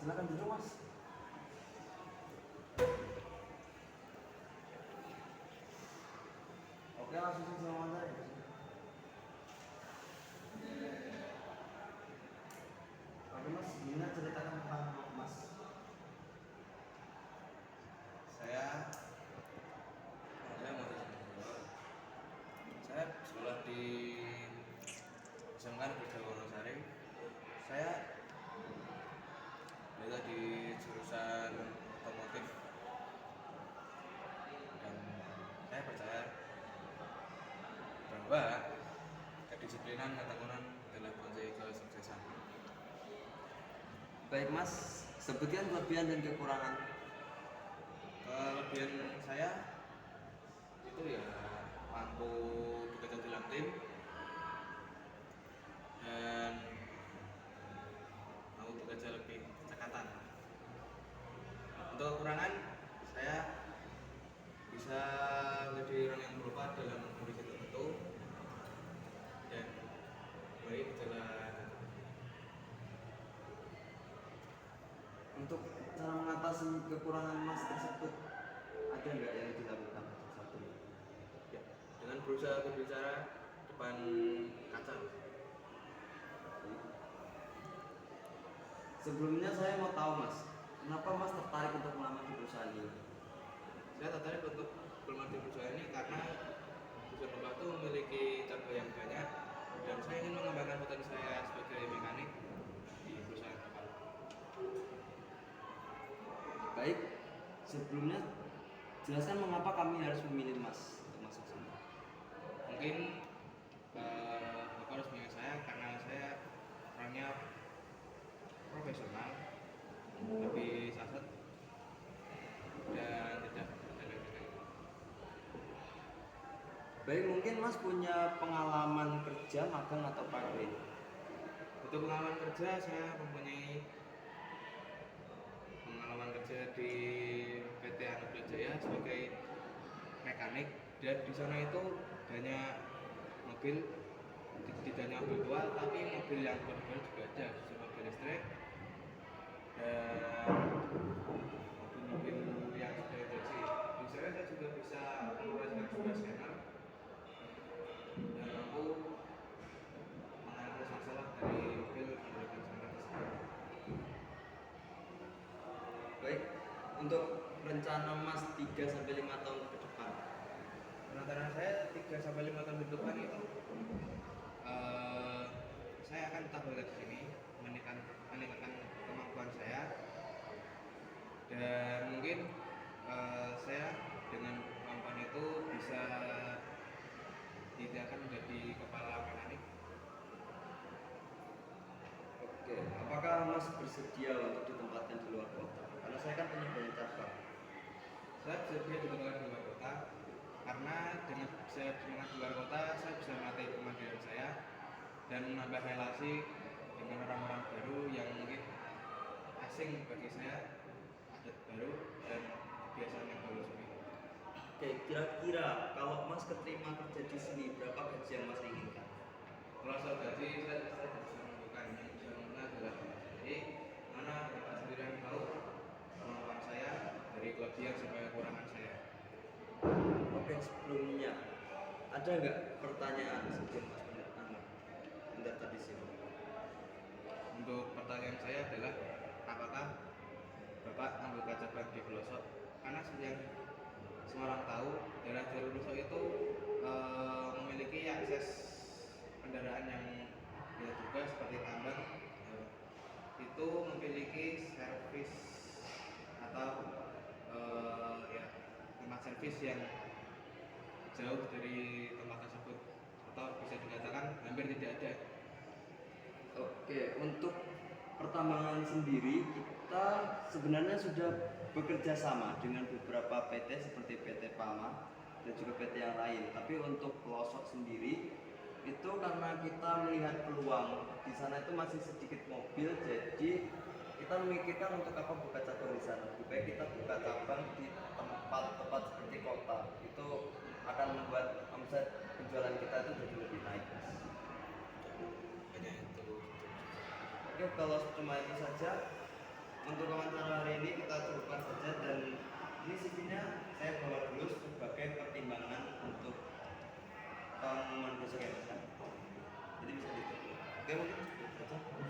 Silakan duduk mas. Oke, langsung saja sama saya. Oke mas, gimana ceritakan tentang mas? Saya mau saya sekolah di SMK Negeri Wonosari. Saya belajar di jurusan otomotif dan saya percaya bahwa kedisiplinan dan tekkunan adalah kunci kesuksesan. Baik mas, sebutkan kelebihan dan kekurangan. Kelebihan saya itu ya mampu bekerja dalam tim dan mau bekerja lebih cekatan. Untuk kekurangan saya bisa menjadi orang yang berubah dalam kondisi tertentu dan baik berjalan. Untuk cara mengatasi kekurangan mas tersebut, ada nggak yang dilakukan satu? Ya, dengan berusaha berbicara depan kaca. Sebelumnya saya mau tahu mas, kenapa mas tertarik untuk melamar di perusahaan ini? Saya tertarik untuk bermain di perusahaan ini karena perusahaan Bapak itu memiliki cabang yang banyak dan saya ingin mengembangkan potensi saya sebagai mekanik di perusahaan Bapak. Baik, sebelumnya jelaskan mengapa kami harus memilih mas untuk masuk sini. Mungkin Bapak harus memilih saya karena saya orangnya profesional, lebih saset dan tidak bertele-tele. Baik, mungkin mas punya pengalaman kerja, magang atau praktik? Untuk pengalaman kerja saya mempunyai pengalaman kerja di PT Anugrah Jaya sebagai mekanik dan di sana itu banyak mobil, tidak hanya mobil tua tapi mobil yang baru juga ada, seperti mobil listrik dan mobil-mobil yang sudah produksi. Di sana saya juga bisa mengoperasikan sebuah scanner dan mampu menganalisis masalah dari mobil menggunakan scanner tersebut. Baik, untuk rencana mas 3-5 tahun ke depan, Rencana saya 3-5 tahun ke depan itu saya akan tetap berada di sini, meningkatkan kemampuan saya dan mungkin saya dengan kemampuan itu bisa tidak akan menjadi kepala mekanik. oke, apakah mas bersedia untuk ditempatkan di luar kota? Karena saya kan punya banyak cabang. Saya bersedia ditempatkan di luar kota karena dengan saya ditempatkan di luar kota saya bisa melatih kemandirian saya dan menambah relasi dengan orang-orang baru yang mungkin asing bagi saya, adat baru dan kebiasaan yang baru sendiri. Oke, kira-kira kalau mas keterima kerja di sini, berapa gaji yang mas inginkan? Kalau soal gaji saya bisa menentukan, yang bisa menentukan adalah jadi mana Bapak sendiri yang tahu kemampuan saya dari kelebihan sampai kekurangan saya. Oke, sebelumnya ada nggak pertanyaan sebelum mas mendaftar di sini? Untuk pertanyaan saya adalah apakah Bapak membuka cabang di pelosok? Karena yang semua orang tahu daerah jalur pelosok itu memiliki akses kendaraan yang ya juga seperti tambang itu memiliki servis atau ya tempat servis yang jauh dari tempat tersebut atau bisa dikatakan hampir tidak ada. Oke, untuk pertambangan sendiri kita sebenarnya sudah bekerja sama dengan beberapa PT seperti PT Pama dan juga PT yang lain. Tapi untuk pelosok sendiri itu karena kita melihat peluang di sana itu masih sedikit mobil, jadi kita memikirkan untuk apa buka cabang di sana. Lebih baik kita buka cabang di tempat-tempat seperti kota. Itu akan membuat omset penjualan kita itu jadi lebih naik. Hanya itu. Oke, kalau cuma itu saja, untuk wawancara hari ini kita cukupkan saja, dan ini CV-nya saya bawa dulu sebagai pertimbangan untuk pengumuman besok ya Mas. Jadi bisa ditutup. Oke, mungkin cukup saja.